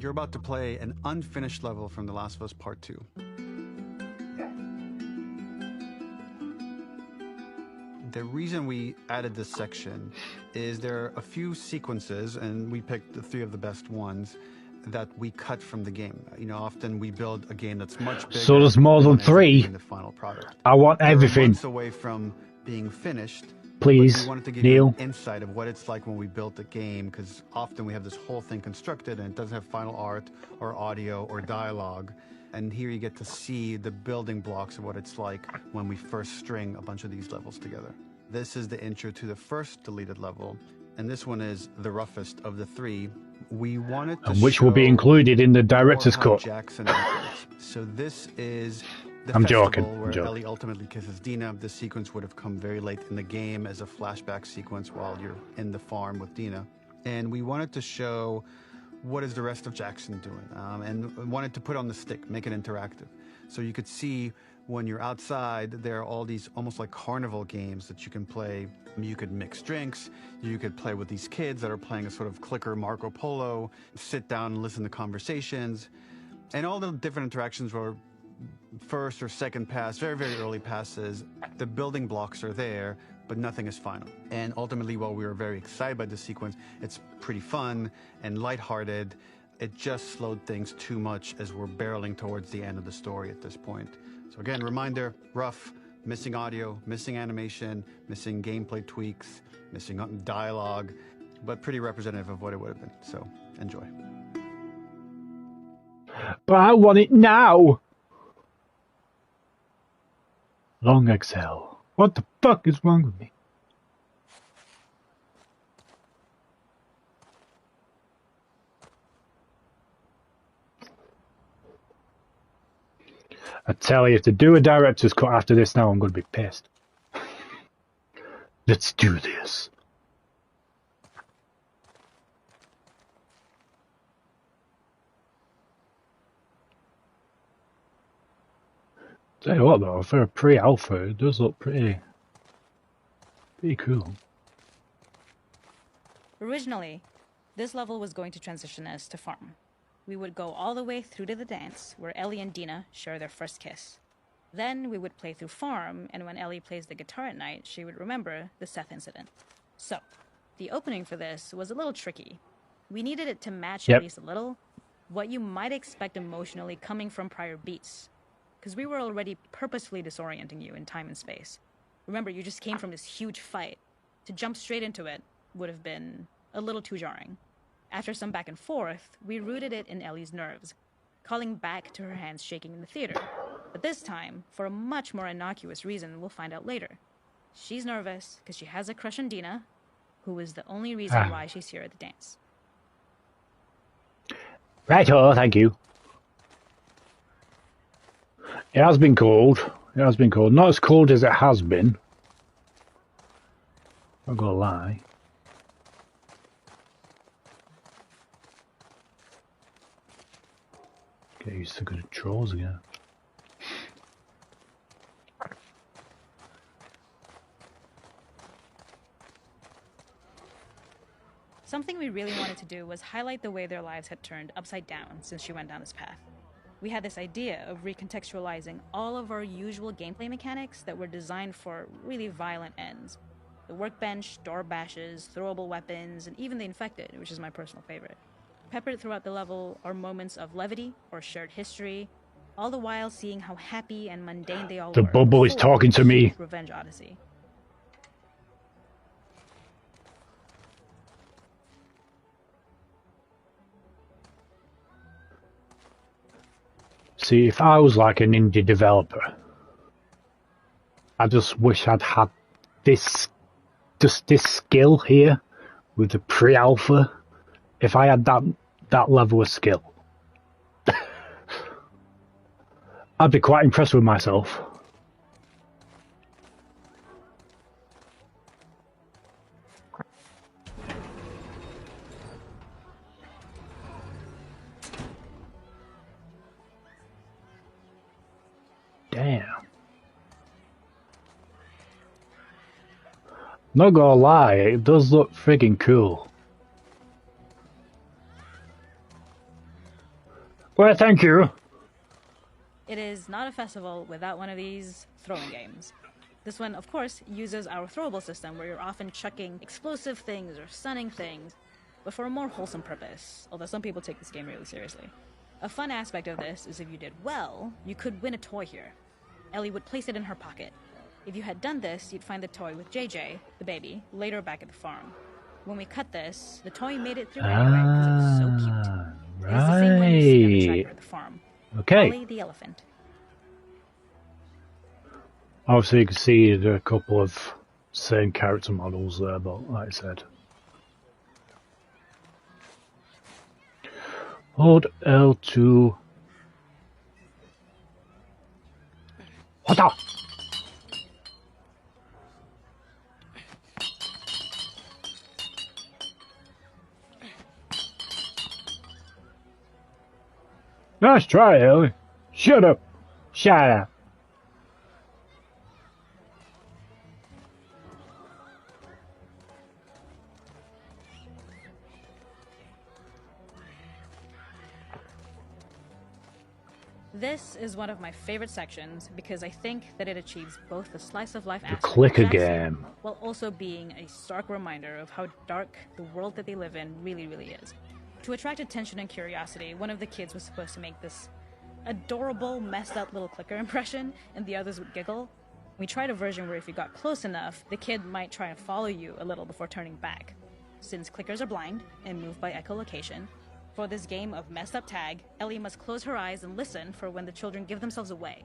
You're about to play an unfinished level from The Last of Us Part 2. The reason we added this section is there are a few sequences, and we picked the 3 of the best ones, that we cut from the game. You know, often we build a game that's much bigger. So there's more than 3? The final product. I want everything. We're months away from being finished. Please, we wanted to give Neil. you an insight of what it's like when we built a game, because often we have this whole thing constructed and it doesn't have final art or audio or dialogue. And here you get to see the building blocks of what it's like when we first string a bunch of these levels together. This is the intro to the first deleted level, and this one is the roughest of the 3. We wanted to which will be included in the director's cut. Jackson operates. So this is the I'm festival joking. where Ellie ultimately kisses Dina. This sequence would have come very late in the game as a flashback sequence while you're in the farm with Dina. And we wanted to show what is the rest of Jackson doing, and wanted to put on the stick, make it interactive. So you could see when you're outside, there are all these almost like carnival games that you can play. You could mix drinks, you could play with these kids that are playing a sort of clicker Marco Polo, sit down and listen to conversations. And all the different interactions were first or second pass, very, very early passes. The building blocks are there, but nothing is final. And ultimately, while we were very excited by this sequence, it's pretty fun and lighthearted. It just slowed things too much as we're barreling towards the end of the story at this point. So again, reminder, rough, missing audio, missing animation, missing gameplay tweaks, missing dialogue, but pretty representative of what it would have been. So enjoy. But I want it now! Long exhale. What the fuck is wrong with me? I tell you, if they do a director's cut after this now, I'm going to be pissed. Let's do this. Tell you what though, for a pre-alpha, it does look pretty cool. Originally, this level was going to transition us to farm. We would go all the way through to the dance, where Ellie and Dina share their first kiss. Then we would play through farm, and when Ellie plays the guitar at night, she would remember the Seth incident. So, the opening for this was a little tricky. We needed it to match at least a little what you might expect emotionally coming from prior beats, because we were already purposefully disorienting you in time and space. Remember, you just came from this huge fight. To jump straight into it would have been a little too jarring. After some back and forth, we rooted it in Ellie's nerves, calling back to her hands shaking in the theater. But this time, for a much more innocuous reason we'll find out later. She's nervous because she has a crush on Dina, who is the only reason why she's here at the dance. Right-o, thank you. It has been cold. It has been cold. Not as cold as it has been. Not gonna lie. Get used to good controls again. Something we really wanted to do was highlight the way their lives had turned upside down since she went down this path. We had this idea of recontextualizing all of our usual gameplay mechanics that were designed for really violent ends. The workbench, door bashes, throwable weapons, and even the infected, which is my personal favorite. Peppered throughout the level are moments of levity or shared history, all the while seeing how happy and mundane they all were. The bubble is talking to me. Revenge Odyssey. See, if I was like an indie developer, I just wish I'd had this skill here with the pre-alpha. If I had that level of skill, I'd be quite impressed with myself. Damn. Not gonna lie, it does look friggin' cool. Well, thank you. It is not a festival without one of these throwing games. This one, of course, uses our throwable system where you're often chucking explosive things or stunning things, but for a more wholesome purpose, although some people take this game really seriously. A fun aspect of this is if you did well, you could win a toy here. Ellie would place it in her pocket. If you had done this, you'd find the toy with JJ, the baby, later back at the farm. When we cut this, the toy made it through anyway because it was so cute. It is the same one you see on the tracker at the farm. Okay. Ollie the elephant. Obviously, you can see there are a couple of same character models there, but like I said. Hold L2. What the? Nice try, Ellie. Shut up. Shut up. This is one of my favorite sections because I think that it achieves both the slice of life The aspect clicker of Jackson, game. while also being a stark reminder of how dark the world that they live in really is. To attract attention and curiosity, one of the kids was supposed to make this adorable, messed up little clicker impression, and the others would giggle. We tried a version where if you got close enough, the kid might try and follow you a little before turning back. Since clickers are blind and move by echolocation, for this game of messed up tag, Ellie must close her eyes and listen for when the children give themselves away.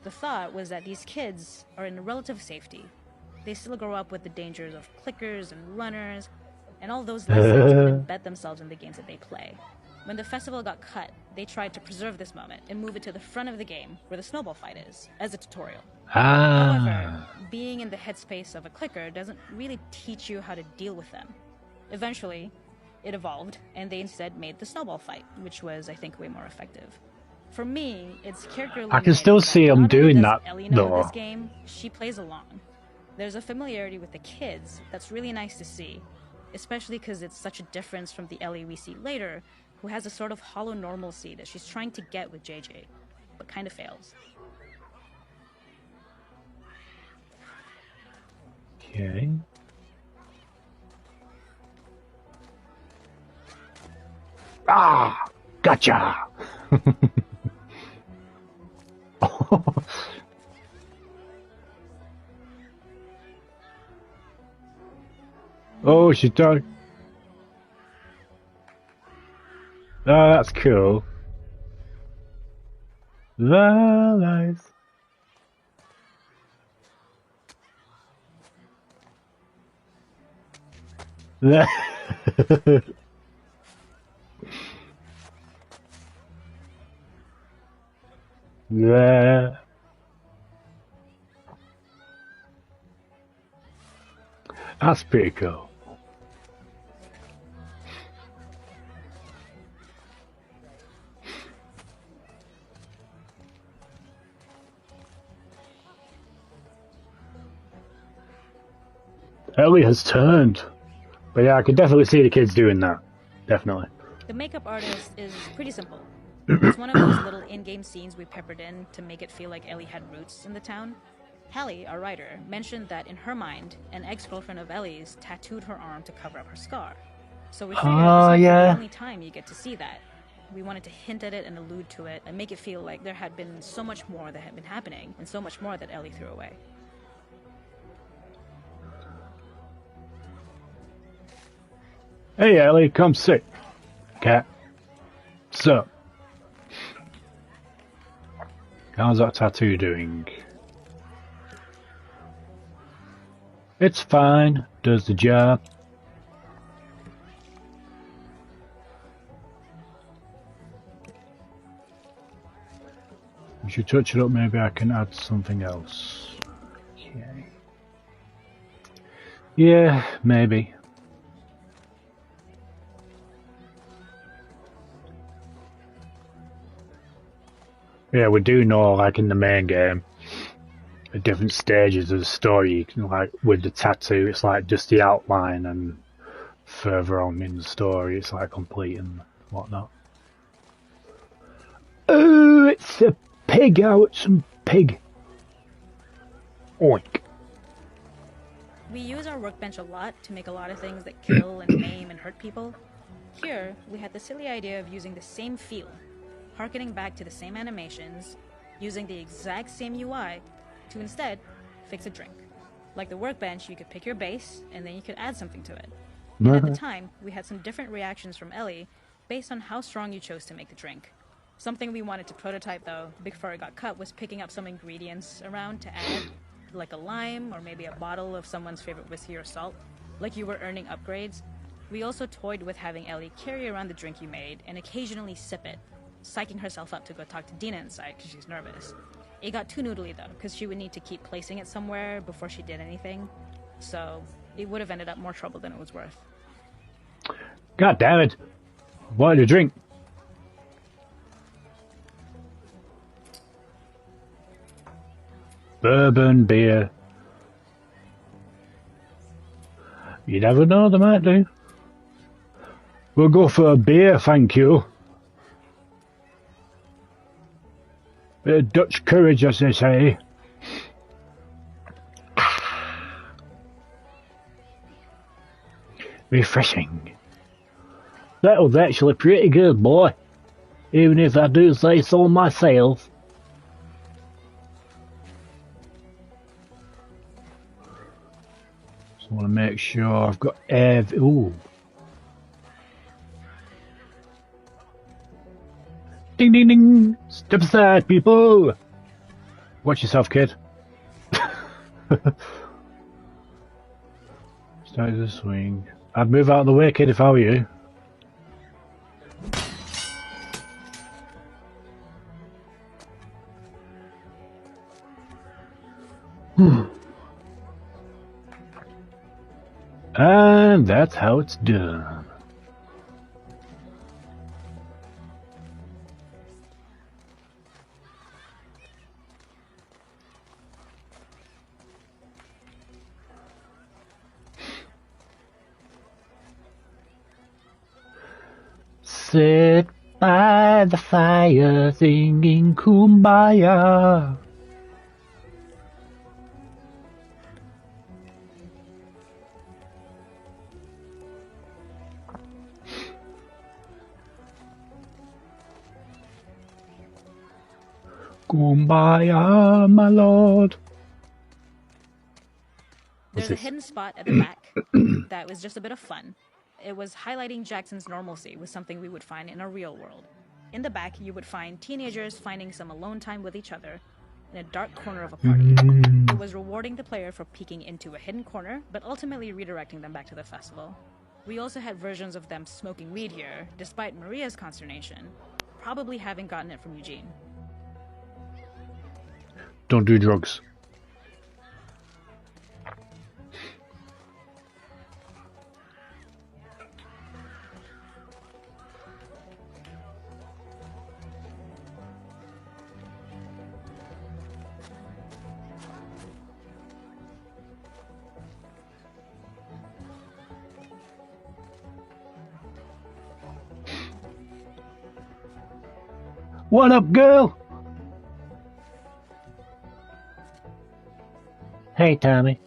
The thought was that these kids are in relative safety. They still grow up with the dangers of clickers and runners, and all those lessons would embed themselves in the games that they play. When the festival got cut, they tried to preserve this moment and move it to the front of the game where the snowball fight is, as a tutorial. However, being in the headspace of a clicker doesn't really teach you how to deal with them. Eventually, it evolved, and they instead made the snowball fight, which was, I think, way more effective. For me, it's character I can still see them doing that, Ellie know though. This game, she plays along. There's a familiarity with the kids that's really nice to see, especially because it's such a difference from the Ellie we see later, who has a sort of hollow normalcy that she's trying to get with JJ, but kind of fails. Okay. Ah, gotcha. Oh, she died. Oh, that's cool. Nice. Yeah. That's pretty cool. Ellie has turned. But yeah, I could definitely see the kids doing that. Definitely. The makeup artist is pretty simple. It's one of those little in-game scenes we peppered in to make it feel like Ellie had roots in the town. Hallie, our writer, mentioned that in her mind, an ex-girlfriend of Ellie's tattooed her arm to cover up her scar. So we figured this would be the only time you get to see that. We wanted to hint at it and allude to it and make it feel like there had been so much more that had been happening and so much more that Ellie threw away. Hey Ellie, come sit. Cat. So. How's that tattoo doing? It's fine. Does the job. We should touch it up. Maybe I can add something else. Okay. Yeah, maybe. Yeah, we do know, like in the main game, at different stages of the story, you can, like with the tattoo, it's like just the outline, and further on in the story, it's like complete and whatnot. it's a pig. Oh, it's some pig. Oink. We use our workbench a lot to make a lot of things that kill and maim and hurt people. Here, we had the silly idea of using the same feel, harkening back to the same animations, using the exact same UI to instead fix a drink. Like the workbench, you could pick your base, and then you could add something to it. And at the time, we had some different reactions from Ellie based on how strong you chose to make the drink. Something we wanted to prototype, though, before it got cut, was picking up some ingredients around to add, like a lime or maybe a bottle of someone's favorite whiskey or salt, like you were earning upgrades. We also toyed with having Ellie carry around the drink you made and occasionally sip it, psyching herself up to go talk to Dina inside because she's nervous. It got too noodly though, because she would need to keep placing it somewhere before she did anything, so it would have ended up more trouble than it was worth. God damn it. What did you drink? Bourbon, beer. You never know, they might do. We'll go for a beer, thank you. Bit of Dutch courage, as they say. Refreshing. That was actually pretty good, boy. Even if I do say so myself. Just want to make sure I've got every... Ooh. Ding ding ding! Step aside, people! Watch yourself, kid. Start the swing. I'd move out of the way, kid, if I were you. And that's how it's done. Sit by the fire singing Kumbaya. Kumbaya, my lord. There's a hidden spot at the back that was just a bit of fun. It was highlighting Jackson's normalcy with something we would find in a real world. In the back, you would find teenagers finding some alone time with each other in a dark corner of a party. It was rewarding the player for peeking into a hidden corner, but ultimately redirecting them back to the festival. We also had versions of them smoking weed here, despite Maria's consternation, probably having gotten it from Eugene. Don't do drugs. What up, girl? Hey, Tommy.